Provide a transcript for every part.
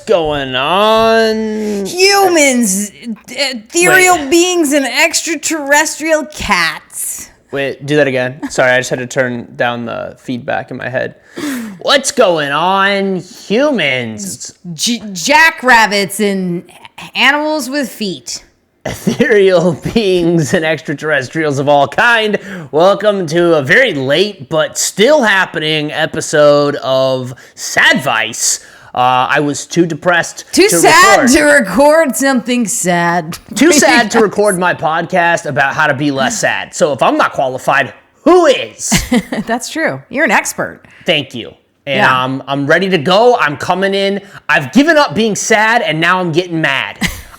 going on? Humans, ethereal beings, and extraterrestrial cats. Wait, do that again. Sorry, I just had to turn down the feedback in my head. What's going on? Humans. Jackrabbits and animals with feet. Ethereal beings and extraterrestrials of all kind. Welcome to a very late but still happening episode of Sadvice. I was too depressed to sad to record something sad. Too sad to record my podcast about how to be less sad. So if I'm not qualified, who is? That's true. You're an expert. Thank you. And I'm ready to go. I'm coming in. I've given up being sad and now I'm getting mad.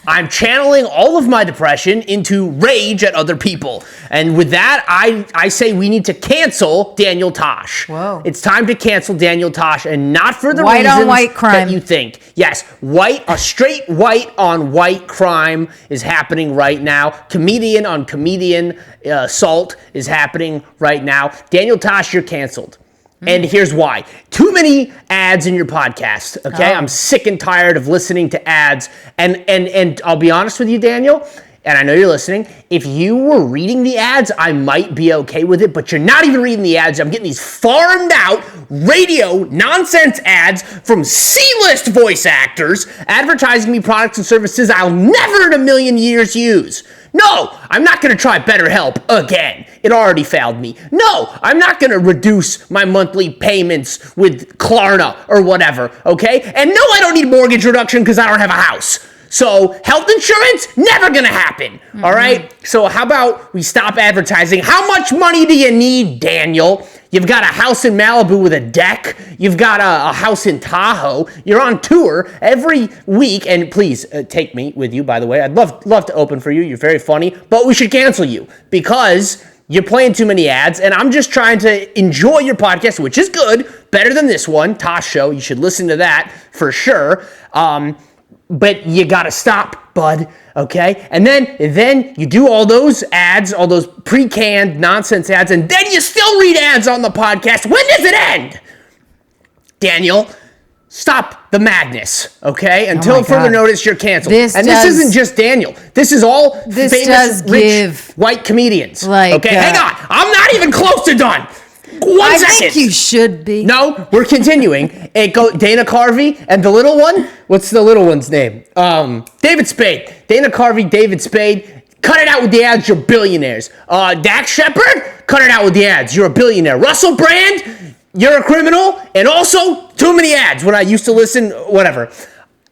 I'm channeling all of my depression into rage at other people. And with that, I say we need to cancel Daniel Tosh. Whoa. It's time to cancel Daniel Tosh, and not for the white reasons on white crime that you think. Yes, a straight white on white crime is happening right now. Comedian on comedian assault is happening right now. Daniel Tosh, you're canceled. And here's why. Too many ads in your podcast, okay? I'm sick and tired of listening to ads. And I'll be honest with you, Daniel, and I know you're listening, if you were reading the ads, I might be okay with it, but you're not even reading the ads. I'm getting these farmed out radio nonsense ads from C-list voice actors advertising me products and services I'll never in a million years use. No, I'm not going to try BetterHelp again. It already failed me. No, I'm not going to reduce my monthly payments with Klarna or whatever, okay? And no, I don't need mortgage reduction because I don't have a house. So health insurance, never going to happen, all right? So how about we stop advertising? How much money do you need, Daniel? You've got a house in Malibu with a deck. You've got a house in Tahoe. You're on tour every week. And please take me with you, by the way. I'd love to open for you. You're very funny. But we should cancel you because you're playing too many ads. And I'm just trying to enjoy your podcast, which is good. Better than this one, Tosh Show. You should listen to that for sure. But you got to stop, bud. Okay, and then you do all those ads, all those pre-canned nonsense ads, and then you still read ads on the podcast. When does it end? Daniel, stop the madness, okay? Until further notice, you're canceled. This isn't just Daniel. This is all famous, rich, white comedians. Okay, hang on. I'm not even close to done. One second. I think you should be. No, we're continuing. Dana Carvey and the little one. What's the little one's name? David Spade. Dana Carvey, David Spade. Cut it out with the ads. You're billionaires. Dax Shepard. Cut it out with the ads. You're a billionaire. Russell Brand. You're a criminal. And also too many ads. When I used to listen, whatever.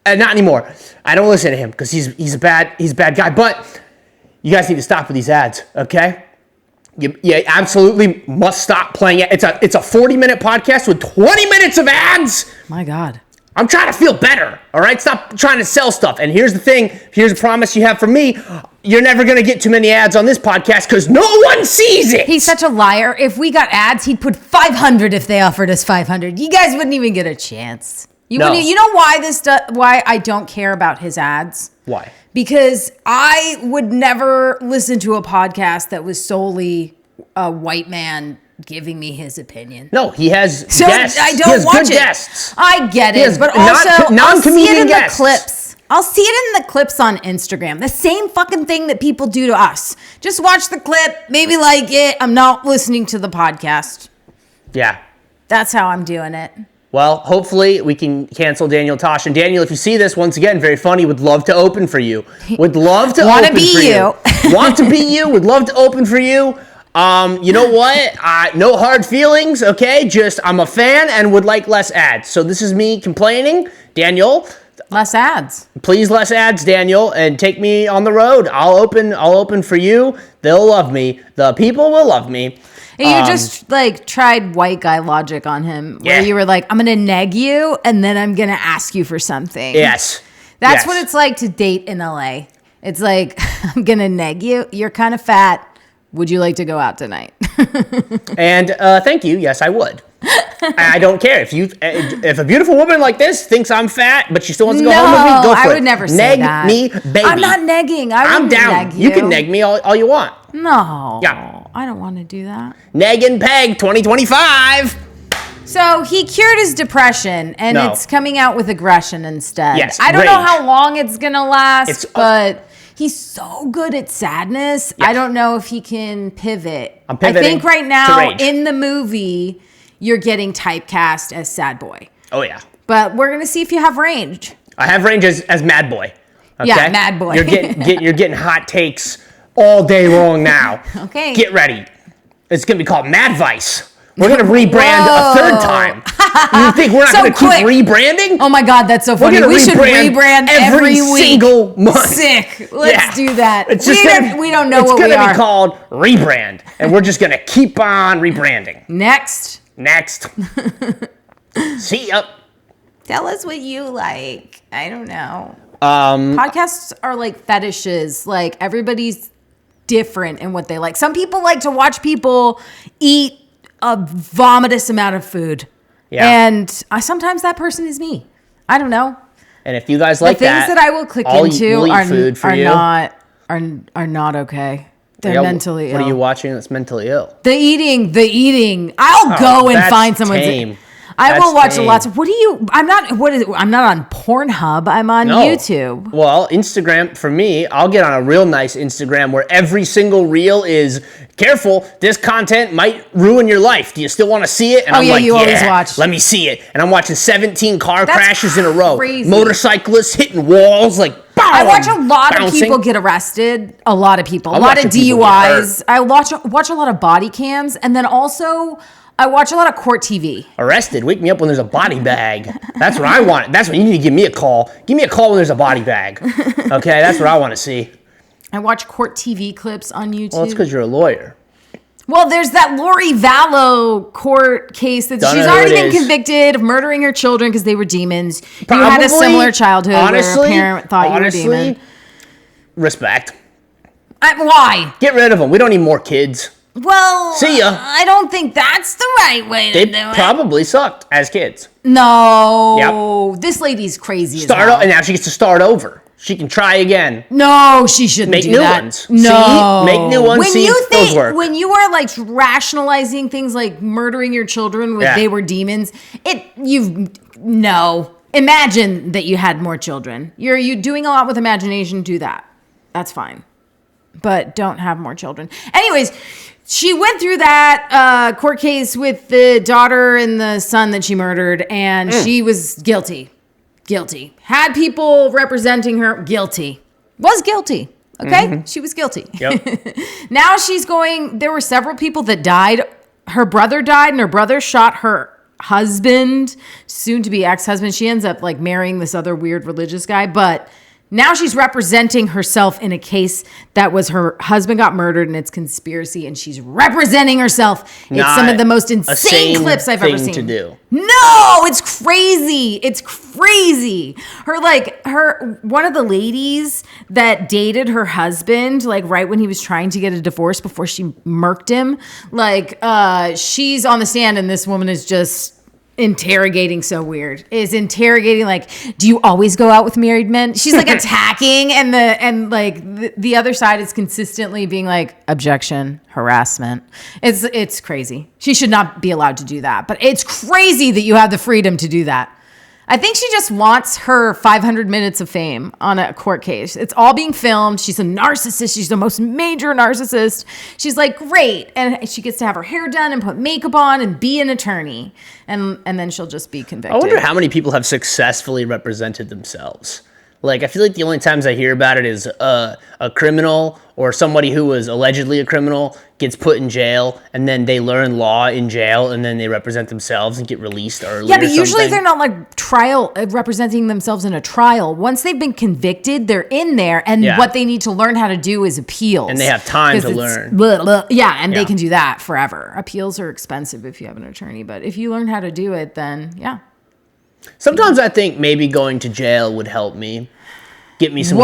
Not anymore. I don't listen to him because he's a bad guy. But you guys need to stop with these ads. Okay. You absolutely must stop playing it. It's a 40-minute podcast with 20 minutes of ads. My God. I'm trying to feel better, all right? Stop trying to sell stuff. And here's the thing. Here's a promise you have from me. You're never going to get too many ads on this podcast because no one sees it. He's such a liar. If we got ads, he'd put 500 if they offered us 500. You guys wouldn't even get a chance. You know why why I don't care about his ads? Why? Because I would never listen to a podcast that was solely a white man giving me his opinion. No, he has guests. I don't watch it. Guests. I get it, but also non-comedian guests. The clips. I'll see it in the clips on Instagram. The same fucking thing that people do to us. Just watch the clip, maybe like it. I'm not listening to the podcast. Yeah. That's how I'm doing it. Well, hopefully we can cancel Daniel Tosh. And Daniel, if you see this, once again, very funny, would love to open for you. Would love to open for you. Want to be you, would love to open for you. You know what? No hard feelings, okay? Just I'm a fan and would like less ads. So this is me complaining. Daniel. Less ads. Please less ads, Daniel, and take me on the road. I'll open for you. They'll love me. The people will love me. You just tried white guy logic on him where you were like, I'm going to neg you and then I'm going to ask you for something. Yes. That's what it's like to date in LA. It's like, I'm going to neg you. You're kind of fat. Would you like to go out tonight? And thank you. Yes, I would. I don't care if a beautiful woman like this thinks I'm fat, but she still wants to go home with me. Go for it. I would never say that. Neg me, baby. I'm not negging. I'm down. Neg you can neg me all you want. No. Yeah. I don't want to do that. Neg and peg 2025. So he cured his depression, and it's coming out with aggression instead. Yes, I don't rage. know how long it's going to last, but he's so good at sadness. Yeah. I don't know if he can pivot. I'm pivoting. I think right now in the movie, you're getting typecast as sad boy. Oh, yeah. But we're going to see if you have range. I have range as mad boy. Okay? Yeah, mad boy. You're getting hot takes all day long now. Okay. Get ready. It's going to be called Mad Vice. We're going to rebrand a third time. You think we're not going to keep rebranding? Oh my God, that's so funny. We should rebrand every week. Single month. Sick. Let's do that. We don't know what we are. It's going to be called Rebrand, and we're just going to keep on rebranding. Next. See ya. Tell us what you like. I don't know. Podcasts are like fetishes. Like everybody's different in what they like. Some people like to watch people eat a vomitous amount of food. Yeah. And sometimes that person is me. I don't know. And if you guys like the things that I will click into are not okay. They're mentally ill. What are you watching that's mentally ill? The eating. I'll go and find someone's tame. I will watch lots of. I'm not on Pornhub. I'm on YouTube. Well, Instagram, for me, I'll get on a real nice Instagram where every single reel is, careful, this content might ruin your life. Do you still want to see it? And I'm like, always watch. Let me see it. And I'm watching 17 car crashes in a row. Crazy. Motorcyclists hitting walls like, boom, I watch a lot of people get arrested. A lot of people. A lot of DUIs. I watch a lot of body cams. And then also, I watch a lot of court TV. Arrested. Wake me up when there's a body bag. That's what I want. That's when you need to give me a call. Give me a call when there's a body bag. Okay, that's what I want to see. I watch court TV clips on YouTube. Well, it's because you're a lawyer. Well, there's that Lori Vallow court case that she's already been convicted of murdering her children because they were demons. You had a similar childhood where a parent thought you were a demon. Respect. Why? Get rid of them. We don't need more kids. Well, see ya. I don't think that's the right way to do it. They probably sucked as kids. No. Yep. This lady's crazy as hell. And now she gets to start over. She can try again. No, she shouldn't do that. Make new ones. No. See? Make new ones. See if those work. When you are like rationalizing things like murdering your children when they were demons, imagine that you had more children. You're doing a lot with imagination. Do that. That's fine. But don't have more children. Anyways, she went through that court case with the daughter and the son that she murdered, and she was guilty. Had people representing her, guilty. Was guilty. Okay? Mm-hmm. She was guilty. Yep. Now there were several people that died. Her brother died, and her brother shot her husband, soon to be ex-husband. She ends up like marrying this other weird religious guy, but now she's representing herself in a case that was her husband got murdered and it's conspiracy, and she's representing herself. It's some of the most insane clips I've ever seen. To do. No, it's crazy. It's crazy. One of the ladies that dated her husband, like right when he was trying to get a divorce before she murked him, she's on the stand and this woman is just interrogating like, do you always go out with married men? She's like attacking, and the other side is consistently being like, objection, harassment. It's crazy. She should not be allowed to do that, but it's crazy that you have the freedom to do that. I think she just wants her 500 minutes of fame on a court case. It's all being filmed. She's a narcissist. She's the most major narcissist. She's like, great. And she gets to have her hair done and put makeup on and be an attorney. And then she'll just be convicted. I wonder how many people have successfully represented themselves. Like, I feel like the only times I hear about it is a criminal or somebody who was allegedly a criminal gets put in jail, and then they learn law in jail, and then they represent themselves and get released early. Yeah, but usually they're not like representing themselves in a trial. Once they've been convicted, they're in there, and what they need to learn how to do is appeals. And they have time to learn. They can do that forever. Appeals are expensive if you have an attorney, but if you learn how to do it, then Sometimes I think maybe going to jail would help me. Get me some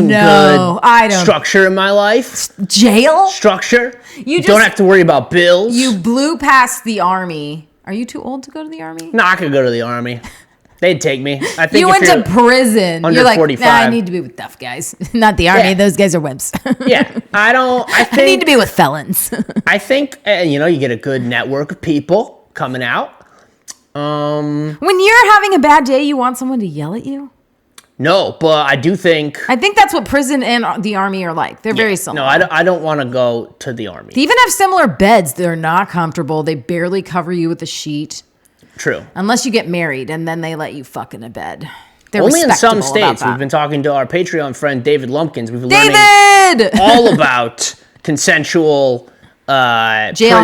good structure in my life. Jail? Structure. You don't have to worry about bills. You blew past the army. Are you too old to go to the army? No, I could go to the army. They'd take me. I think you went to prison. You're like, 45. Nah, I need to be with tough guys. Not the army. Yeah. Those guys are wimps. I need to be with felons. I think, you get a good network of people. coming out. When you're having a bad day, you want someone to yell at you? No, but I do think... I think that's what prison and the army are like. They're very similar. No, I don't want to go to the army. They even have similar beds. They're not comfortable. They barely cover you with a sheet. True. Unless you get married, and then they let you fuck in a bed. They're only in some respectable about states. that. We've been talking to our Patreon friend, David Lumpkins. We've been David! learning all about consensual... jailhouse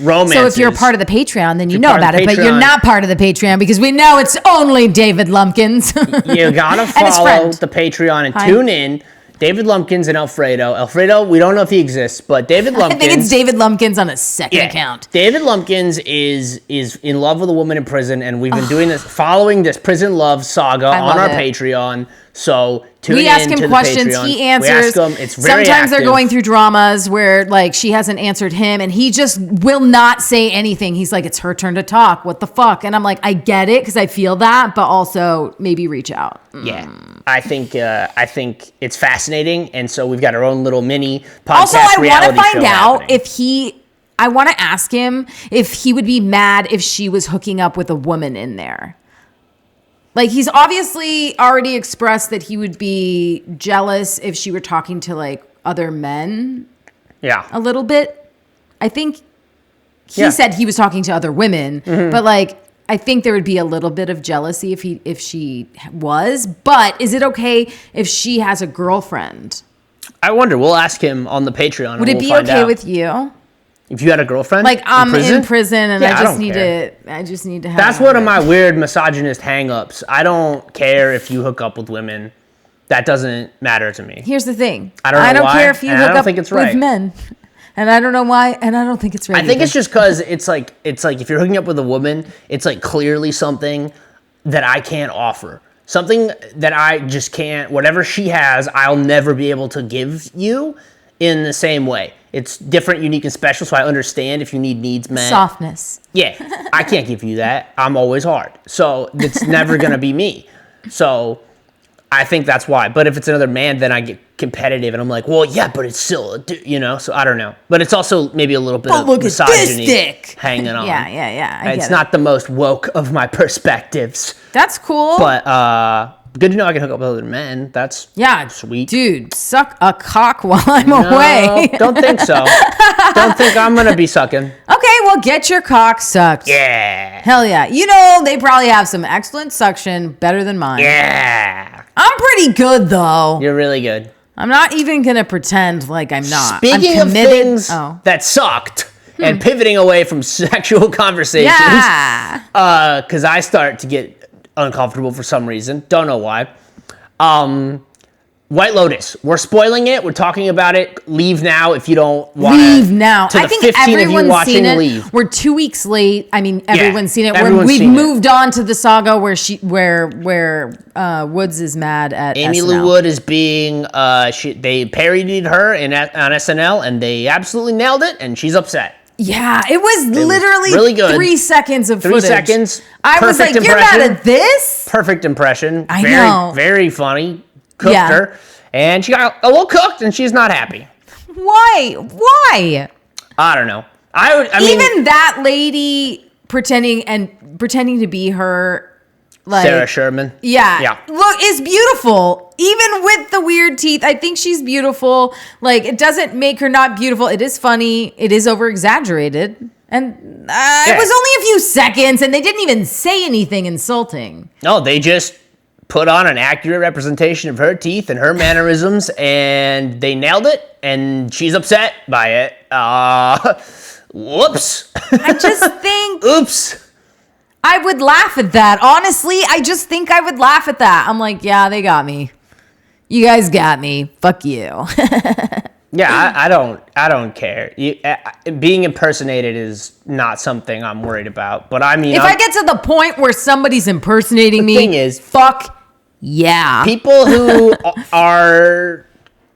romances. So if you're a part of the Patreon, then you know part of about the it, but you're Patreon- not part of the Patreon because we know it's only David Lumpkins. You gotta his follow friend. the Patreon and Hi. tune in. David Lumpkins and Alfredo. Alfredo, we don't know if he exists, but David I Lumpkins. think it's David Lumpkins on a second account. David Lumpkins is in love with a woman in prison, and we've been doing this, following this prison love saga on love our it. Patreon. So tune We in ask him to the questions, Patreon. he answers. We ask him. It's very Sometimes they're active. going through dramas where like she hasn't answered him and he just will not say anything. He's like, it's her turn to talk. What the fuck? And I'm like, I get it because I feel that, but also maybe reach out. Yeah, I think it's fascinating, and so we've got our own little mini podcast. Also, I want to reality find show out happening. I want to ask him if he would be mad if she was hooking up with a woman in there. Like, he's obviously already expressed that he would be jealous if she were talking to, like, other men a little bit. I think he said he was talking to other women, but, like, I think there would be a little bit of jealousy if she was. But is it okay if she has a girlfriend? I wonder. We'll ask him on the Patreon. Would it be okay with you? If you had a girlfriend? Like, I'm in prison and Yeah, I don't care. just need to have... That's one of my weird misogynist hang-ups. I don't care if you hook up with women. That doesn't matter to me. Here's the thing. I don't know why, care if you and I hook don't up think it's right. with men. And I don't know why, and I don't think it's right. I think either. it's just because it's like if you're hooking up with a woman, it's like clearly something that I can't offer. Something that I just can't, whatever she has, I'll never be able to give you in the same way. It's different, unique, and special, so I understand if you need needs met. Softness. Yeah, I can't give you that. I'm always hard. So it's never going to be me. So I think that's why. But if it's another man, then I get competitive, and I'm like, well, yeah, but it's still, so I don't know. But it's also maybe a little bit of misogyny hanging on. Yeah. I It's get not the most woke of my perspectives. That's cool. But good to know I can hook up with other men. That's sweet. Dude, suck a cock while I'm No, away. Don't think so. Don't think I'm going to be sucking. Okay, well, get your cock sucked. Yeah. Hell yeah. You know, they probably have some excellent suction, better than mine. Yeah. I'm pretty good, though. You're really good. I'm not even going to pretend like I'm not. Speaking I'm of committed. things that sucked and pivoting away from sexual conversations, because I start to get uncomfortable for some reason. Don't know why. White Lotus. We're spoiling it. We're talking about it. Leave now if you don't want to. Leave now. To I the think 15 of you everyone's watching, seen it. leave. We're 2 weeks late. I mean, everyone's seen it. everyone's We've seen it. moved on to the saga where Woods is mad at Amy SNL. Lou Wood is being, they parodied her on SNL, and they absolutely nailed it, and she's upset. Yeah, it was literally really good. 3 seconds of 3 footage. seconds. I was like, perfect you're mad impression. at this? Perfect impression. I very, know. Very funny. Cooked her. And she got a little cooked, and she's not happy. Why? I don't know. I mean, even that lady pretending to be her, like Sarah Sherman. Yeah. Look, is beautiful. Even with the weird teeth, I think she's beautiful. Like, it doesn't make her not beautiful. It is funny. It is over exaggerated. And it was only a few seconds, and they didn't even say anything insulting. No, they just put on an accurate representation of her teeth and her mannerisms, and they nailed it, and she's upset by it. Whoops. I just think... Oops. I would laugh at that. Honestly, I just think I would laugh at that. I'm like, yeah, they got me. You guys got me. Fuck you. Yeah, I don't care. Being impersonated is not something I'm worried about. But I mean, if I get to the point where somebody's impersonating me, thing is, fuck yeah. People who are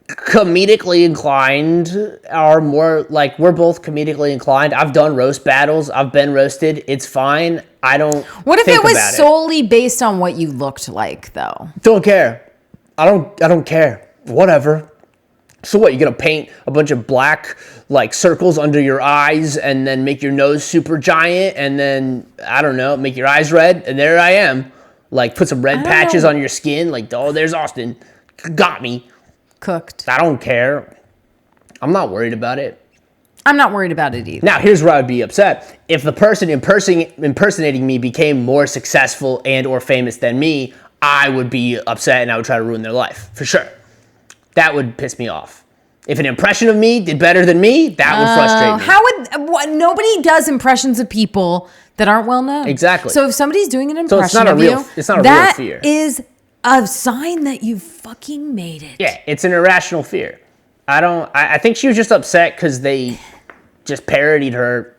comedically inclined are more like, we're both comedically inclined. I've done roast battles. I've been roasted. It's fine. I don't. What if think it was about solely based on what you looked like, though? Don't care. I don't care. Whatever. So what, you're going to paint a bunch of black, like, circles under your eyes and then make your nose super giant and then, I don't know, make your eyes red? And there I am. Like, put some red patches on your skin. Like, oh, there's Austin. Got me. Cooked. I don't care. I'm not worried about it. I'm not worried about it either. Now, here's where I'd be upset. If the person impersonating me became more successful and or famous than me, I would be upset and I would try to ruin their life. For sure. That would piss me off. If an impression of me did better than me, that would frustrate me. Nobody does impressions of people that aren't well known. Exactly. So if somebody's doing an impression it's not of you, it's not a that real fear. is a sign that you fucking made it. Yeah, it's an irrational fear. I think she was just upset because they just parodied her.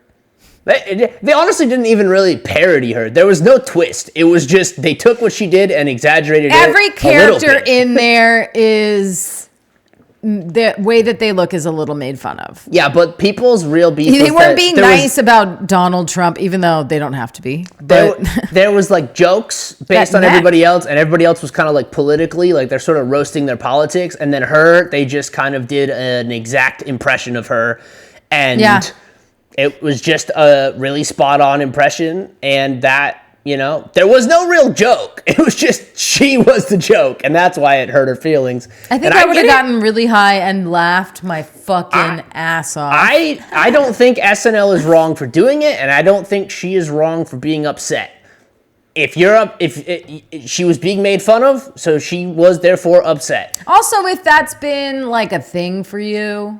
They honestly didn't even really parody her. There was no twist. It was just they took what she did and exaggerated Every it character in there is the way that they look is a little made fun of. Yeah, but people's real beef. They weren't being nice about Donald Trump, even though they don't have to be. But there was like jokes based on everybody else, and everybody else was kind of like politically, like they're sort of roasting their politics, and then they just kind of did an exact impression of her, and it was just a really spot on impression, and that. You know, there was no real joke. It was just she was the joke, and that's why it hurt her feelings. I think I would have gotten really high and laughed my fucking ass off. I don't think SNL is wrong for doing it, and I don't think she is wrong for being upset. If she was being made fun of, so she was therefore upset. Also, if that's been like a thing for you.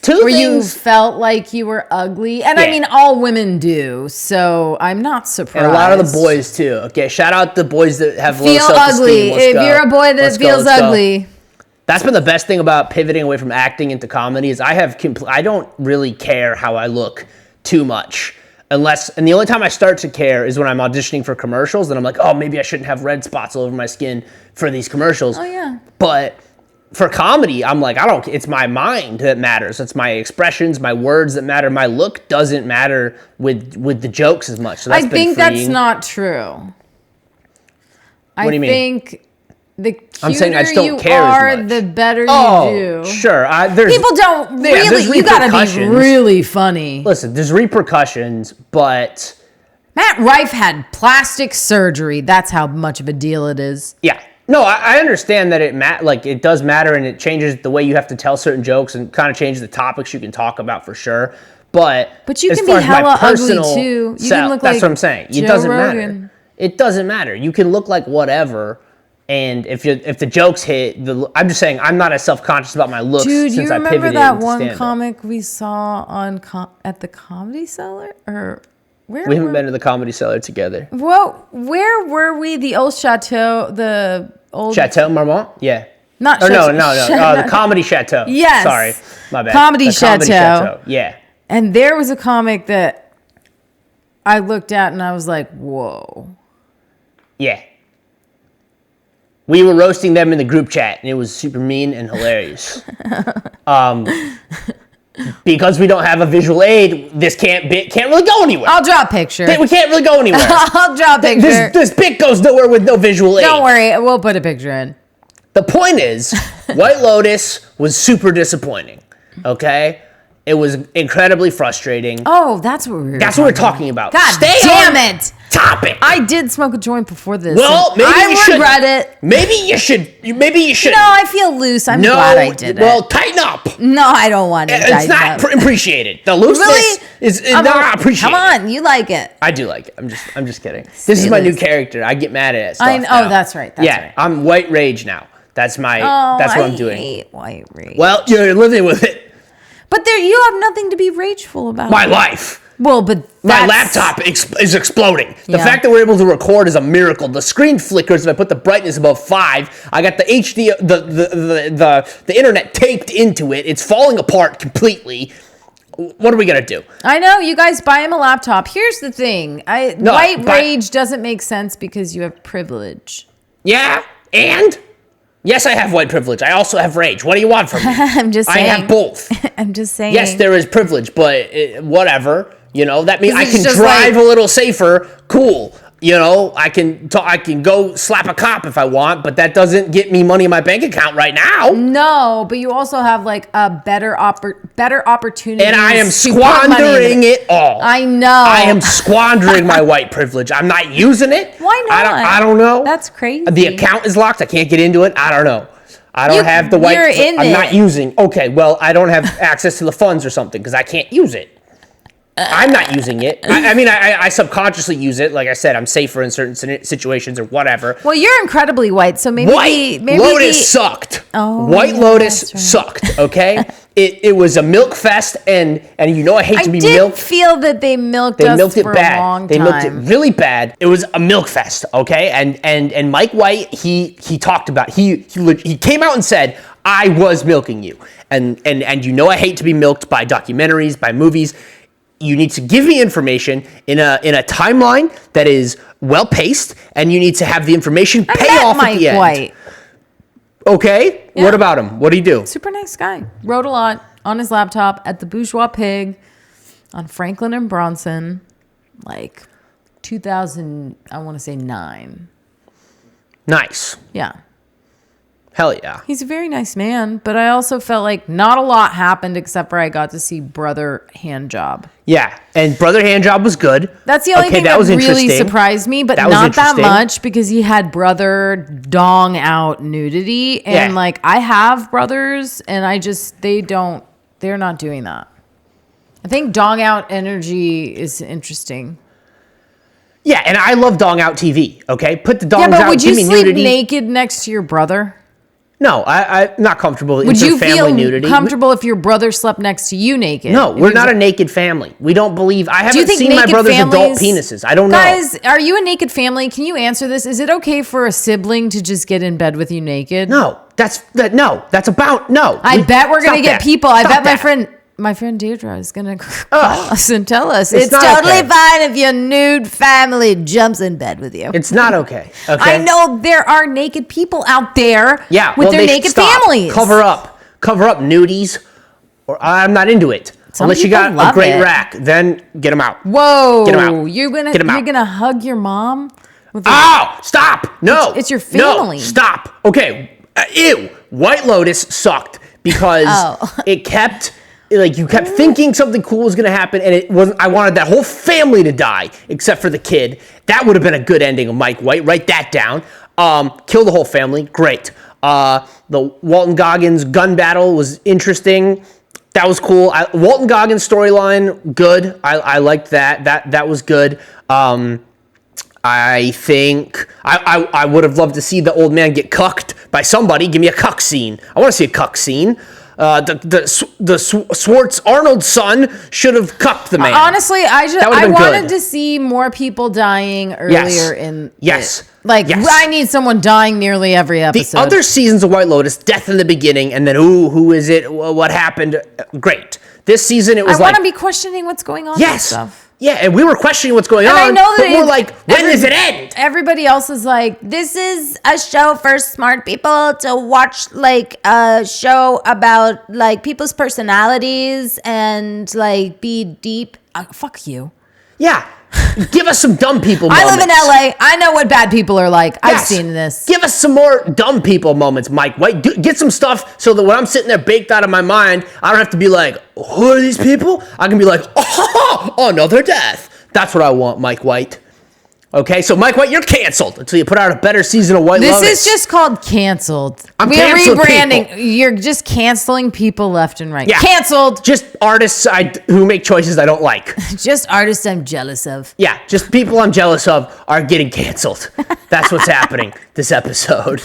Where you felt like you were ugly. And I mean, all women do. So I'm not surprised. And a lot of the boys, too. Okay, shout out the boys that have low self-esteem. Feel ugly. If you're a boy that feels ugly. That's been the best thing about pivoting away from acting into comedy is I don't really care how I look too much. And the only time I start to care is when I'm auditioning for commercials. Then I'm like, oh, maybe I shouldn't have red spots all over my skin for these commercials. Oh, yeah. But for comedy, I'm like, it's my mind that matters. It's my expressions, my words that matter. My look doesn't matter with the jokes as much. So I think that's not true. What do you mean? I think the cuter I'm saying I just don't care as much. The better you do. Sure. People don't really. You gotta be really funny. Listen, there's repercussions, but Matt Rife had plastic surgery. That's how much of a deal it is. Yeah. No, I understand that it does matter, and it changes the way you have to tell certain jokes and kind of changes the topics you can talk about for sure. But you can be hella ugly too. You can look like that's what I'm saying. It doesn't matter. It doesn't matter. You can look like whatever, and if the jokes hit, I'm just saying I'm not as self-conscious about my looks. Dude, since you I pivoted remember that one stand-up. comic we saw at the Comedy Cellar or? We haven't been to the Comedy Cellar together. Well, where were we? The old Chateau, Chateau Marmont? Yeah. Not Chateau. No. The Comedy Chateau. Yes. Sorry, my bad. Comedy Chateau. Yeah. And there was a comic that I looked at and I was like, whoa. Yeah. We were roasting them in the group chat, and it was super mean and hilarious. Because we don't have a visual aid, this can't really go anywhere. I'll draw a picture. We can't really go anywhere. I'll draw a picture. This bit goes nowhere with no visual aid. Don't worry, we'll put a picture in. The point is, White Lotus was super disappointing. Okay? It was incredibly frustrating. Oh, that's what we're talking about. God damn it! Topic. I did smoke a joint before this. Well, maybe I regret it. Maybe you should. No, I feel loose. I'm glad I did it. Well, tighten up. No, I don't want to. It's not appreciated. The looseness is not appreciated. Come on, you like it. I do like it. I'm just kidding. This is my new character. I get mad at stuff. Oh, that's right. Right. I'm white rage now. That's what I'm doing. I hate white rage. Well, you're living with it. But you have nothing to be rageful about. My life. Well, but my laptop is exploding. The fact that we're able to record is a miracle. The screen flickers if I put the brightness above 5. I got the HD, the internet taped into it. It's falling apart completely. What are we gonna do? I know you guys buy him a laptop. Here's the thing: white rage doesn't make sense because you have privilege. Yeah, and. Yes, I have white privilege. I also have rage. What do you want from me? I'm just saying. I have both. I'm just saying. Yes, there is privilege, but whatever. You know, that means I can drive a little safer. Cool. You know, I can go slap a cop if I want, but that doesn't get me money in my bank account right now. No, but you also have like a better opportunity. And I am squandering it all. I know. I am squandering my white privilege. I'm not using it. Why not? I don't know. That's crazy. The account is locked. I can't get into it. I don't know. I don't have the white. I'm not using. Okay, well, I don't have access to the funds or something because I can't use it. I'm not using it. I mean, I subconsciously use it. Like I said, I'm safer in certain situations or whatever. Well, you're incredibly white, so maybe Lotus sucked. Oh, White Lotus that's right. sucked. Okay, it was a milk fest, and you know I hate to be milked. I did feel that they milked us for a long time. They milked it really bad. It was a milk fest. Okay, and Mike White he talked about he came out and said, I was milking you, and you know I hate to be milked by documentaries, by movies. You need to give me information in a timeline that is well paced, and you need to have the information pay off at the end. White. Okay, Yeah. What about him? What did he do? Super nice guy. Wrote a lot on his laptop at the Bourgeois Pig on Franklin and Bronson, like 2000. I want to say 9. Nice. Yeah. Hell yeah. He's a very nice man, but I also felt like not a lot happened except for I got to see Brother Handjob. Yeah, and Brother Handjob was good. That's the only thing that really surprised me, but not that much because he had brother dong out nudity. And like I have brothers and they're not doing that. I think dong out energy is interesting. Yeah, and I love dong out TV, okay? Put the dongs out, but would you give me sleep nudity. naked next to your brother? No, I'm not comfortable with Would you family feel nudity. comfortable if your brother slept next to you naked? No, we're not a naked family. We don't believe. I haven't seen my brother's adult penises. I don't know. Guys, are you a naked family? Can you answer this? Is it okay for a sibling to just get in bed with you naked? No, that's about no. I bet we're gonna get people. I bet my friend Deirdre is gonna call us and tell us it's totally fine if your nude family jumps in bed with you. It's not okay. Okay. I know there are naked people out there with their naked families. Cover up nudies, or I'm not into it. Unless you got a great rack, then get them out. Whoa! Get them out. You're gonna hug your mom? Stop! No, it's your family. No, stop. Okay, ew. White Lotus sucked because it kept. Like you kept thinking something cool was gonna happen, and it wasn't. I wanted that whole family to die, except for the kid. That would have been a good ending of Mike White. Write that down. Kill the whole family. Great. The Walton Goggins gun battle was interesting. That was cool. Walton Goggins storyline, good. I liked that. That was good. I think I would have loved to see the old man get cucked by somebody. Give me a cuck scene. I want to see a cuck scene. The Swartz Arnold son should have cucked the man. Honestly, I wanted to see more people dying earlier in it. I need someone dying nearly every episode. The other seasons of White Lotus, death in the beginning, and then who is it? What happened? Great. This season it was I want to be questioning what's going on. Yes. Stuff. Yeah, and we were questioning what's going on. I know that we're like, when does it end? Everybody else is like, this is a show for smart people to watch, like a show about like people's personalities and like be deep. Fuck you. Yeah. Give us some dumb people moments. I live in LA. I know what bad people are like. Yes. I've seen this. Give us some more dumb people moments, Mike White. Get some stuff so that when I'm sitting there baked out of my mind, I don't have to be like, who are these people? I can be like, another death. That's what I want, Mike White. Okay, so Mike White, you're canceled until you put out a better season of White Lotus. This is just called canceled. We're rebranding. People. You're just canceling people left and right. Yeah. Canceled. Just artists who make choices I don't like. Just artists I'm jealous of. Yeah, just people I'm jealous of are getting canceled. That's what's happening this episode.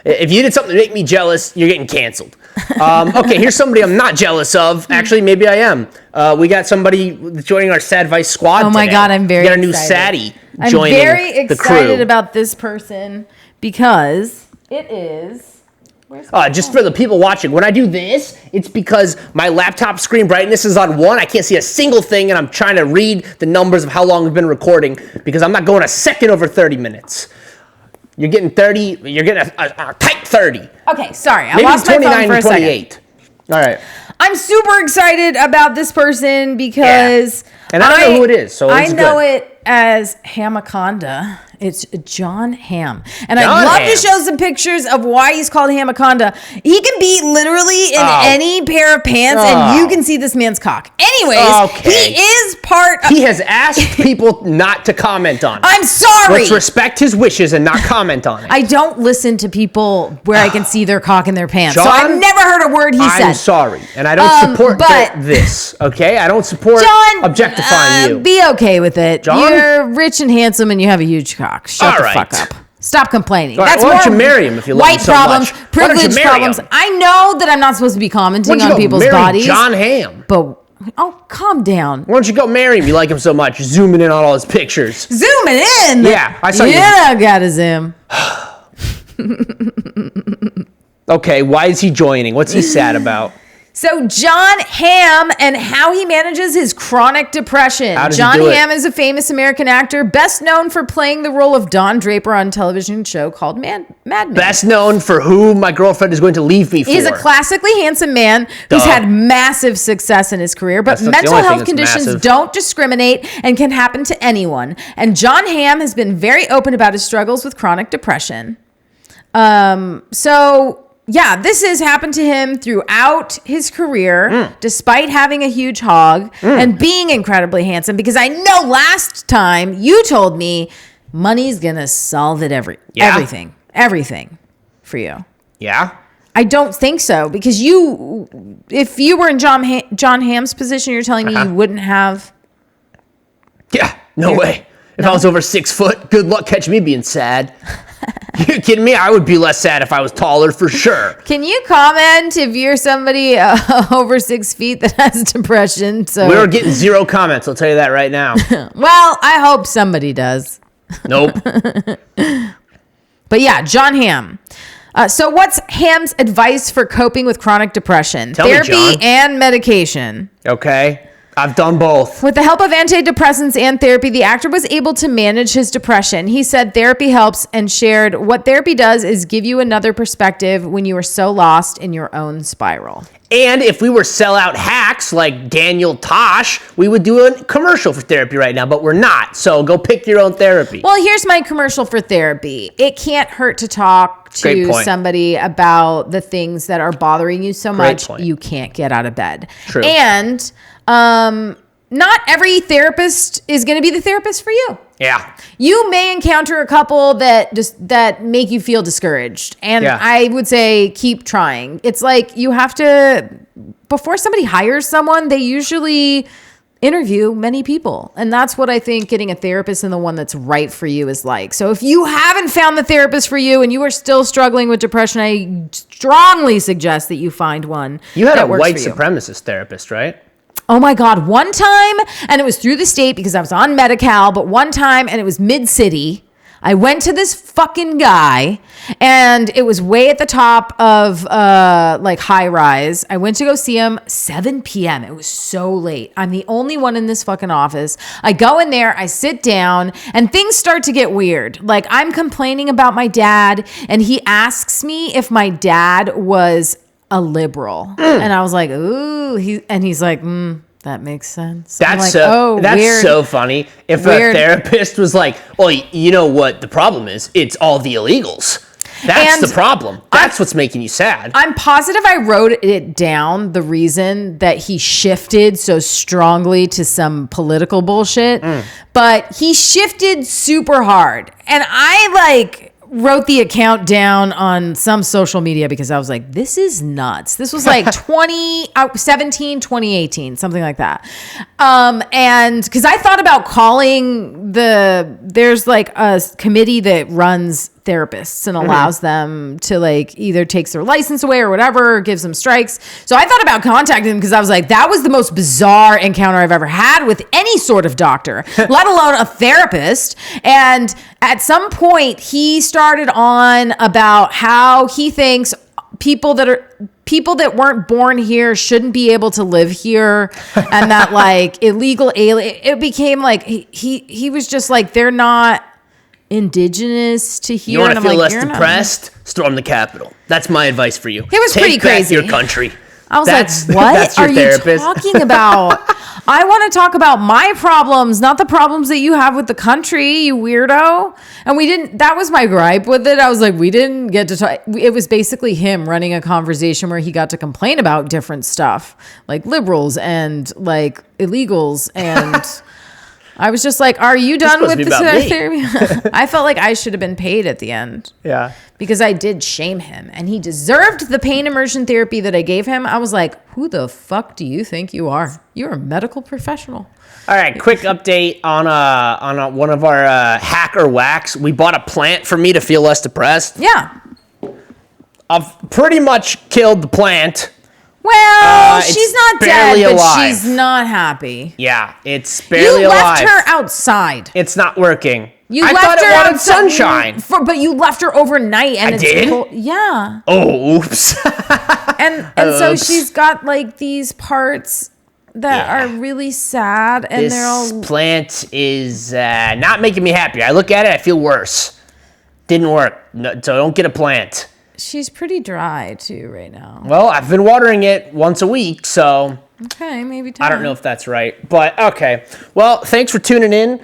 If you did something to make me jealous, you're getting canceled. Okay, here's somebody I'm not jealous of. Actually, maybe I am. We got somebody joining our Sadvice Squad today. Oh my God, I'm very excited. We got a new Saddie joining the crew. I'm very excited about this person because it is... Just for the people watching, when I do this, it's because my laptop screen brightness is on 1. I can't see a single thing, and I'm trying to read the numbers of how long we've been recording because I'm not going a second over 30 minutes. You're getting 30. You're getting a tight 30. Okay, sorry. I Maybe lost my 29 phone for a and 28. second. All right. I'm super excited about this person because... Yeah. And I don't know who it is, so I know good. as Hamaconda. It's Jon Hamm. And Jon I'd love Hamm. to show some pictures of why he's called Hamaconda. He can be literally in any pair of pants, and you can see this man's cock. Anyways, he is part of... He has asked people not to comment on it. I'm sorry. Let's respect his wishes and not comment on it. I don't listen to people where I can see their cock in their pants. John, so I've never heard a word he said. I'm sorry. And I don't support this, okay? I don't support objectifying you. Be okay with it. John? You're rich and handsome and you have a huge cock. Shut the fuck up. Stop complaining. Right, That's why more don't you marry him if you love him white so problems, much? privilege problems. I know that I'm not supposed to be commenting on people's bodies. Jon Hamm. But calm down. Why don't you go marry him? You like him so much. Zooming in on all his pictures. Zooming in? Yeah, I saw you. Yeah, I gotta zoom. Okay, why is he joining? What's he sad about? So Jon Hamm and how he manages his chronic depression. Jon Hamm is a famous American actor, best known for playing the role of Don Draper on a television show called Mad Men. Best known for Who My Girlfriend Is Going to Leave Me For. He's a classically handsome man who's had massive success in his career, but mental health conditions don't discriminate and can happen to anyone. And Jon Hamm has been very open about his struggles with chronic depression. Yeah, this has happened to him throughout his career, despite having a huge hog and being incredibly handsome. Because I know last time you told me money's gonna solve it everything for you. Yeah. I don't think so, because if you were in Jon Hamm's position, you're telling me you wouldn't have. Yeah, no way. If I was over 6 foot, good luck catching me being sad. You kidding me? I would be less sad if I was taller, for sure. Can you comment if you're somebody over 6 feet that has depression? So we're getting 0 comments. I'll tell you that right now. Well, I hope somebody does. Nope. But yeah, Jon Hamm. So what's Hamm's advice for coping with chronic depression? Therapy and medication. Okay. I've done both. With the help of antidepressants and therapy, the actor was able to manage his depression. He said therapy helps and shared what therapy does is give you another perspective when you are so lost in your own spiral. And if we were sellout hacks like Daniel Tosh, we would do a commercial for therapy right now, but we're not. So go pick your own therapy. Well, here's my commercial for therapy. It can't hurt to talk to somebody about the things that are bothering you so much you can't get out of bed. True. And not every therapist is going to be the therapist for you. Yeah. You may encounter a couple that make you feel discouraged. And I would say keep trying. It's like you have to, before somebody hires someone, they usually interview many people. And that's what I think getting a therapist and the one that's right for you is like. So if you haven't found the therapist for you and you are still struggling with depression, I strongly suggest that you find one. You had a white supremacist therapist, right? Oh my God, one time, and it was through the state because I was on Medi-Cal, but one time, and it was mid-city, I went to this fucking guy, and it was way at the top of high rise. I went to go see him, 7 p.m. It was so late. I'm the only one in this fucking office. I go in there, I sit down, and things start to get weird. Like, I'm complaining about my dad, and he asks me if my dad was a liberal. And I was like, ooh. He's like, that makes sense. That's weird. So funny. If a therapist was like, well, you know what the problem is? It's all the illegals. That's the problem. That's what's making you sad. I'm positive I wrote it down, the reason that he shifted so strongly to some political bullshit. But he shifted super hard. And I wrote the account down on some social media because I was like, this is nuts. This was like 2017, 2018, something like that. And because I thought about calling there's like a committee that runs therapists and allows them to either takes their license away or whatever, or gives them strikes. So I thought about contacting them because I was like, that was the most bizarre encounter I've ever had with any sort of doctor, let alone a therapist. And at some point he started on about how he thinks people that weren't born here shouldn't be able to live here, and that illegal alien, it became he was just like, they're not indigenous to here. You want to feel less depressed? Storm the Capitol. That's my advice for you. It was pretty crazy. Take back your country. I was like, what are you talking about? I want to talk about my problems, not the problems that you have with the country, you weirdo. And that was my gripe with it. I was like, we didn't get to talk. It was basically him running a conversation where he got to complain about different stuff, like liberals and like illegals. And I was just like, are you done with this therapy? I felt like I should have been paid at the end. Yeah. Because I did shame him and he deserved the pain immersion therapy that I gave him. I was like, who the fuck do you think you are? You're a medical professional. All right, quick update on one of our hack or wax. We bought a plant for me to feel less depressed. Yeah. I've pretty much killed the plant. Well, she's not dead, but alive. She's not happy. Yeah, it's barely alive. You left her outside. It's not working. I thought it wanted sunshine. But you left her overnight, and I did? cold. Yeah. Oh, oops. and so she's got like these parts that are really sad, and they're all. This plant is not making me happy. I look at it, I feel worse. Didn't work. No, so don't get a plant. She's pretty dry too right now. Well, I've been watering it once a week, so. Okay, maybe time. I don't know if that's right, but okay. Well, thanks for tuning in.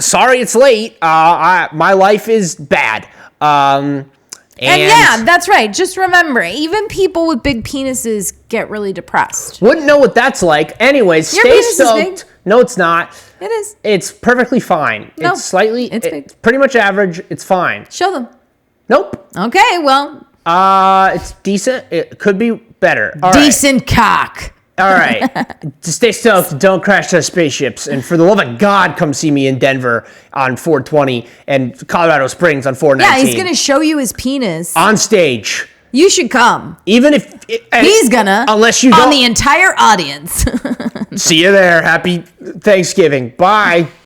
Sorry it's late. My life is bad. And yeah, that's right. Just remember, even people with big penises get really depressed. Wouldn't know what that's like. Anyways, Your stay penis is stoked. big. No, it's not. It is. It's perfectly fine. No, it's slightly. it's big. Pretty much average. It's fine. Show them. Nope. Okay, well. It's decent. It could be better. All decent cock. All right. Just stay stoked. Don't crash those spaceships. And for the love of God, come see me in Denver on 420 and Colorado Springs on 419. Yeah, he's going to show you his penis. On stage. You should come. Even if... He's gonna. Unless you don't. On the entire audience. See you there. Happy Thanksgiving. Bye.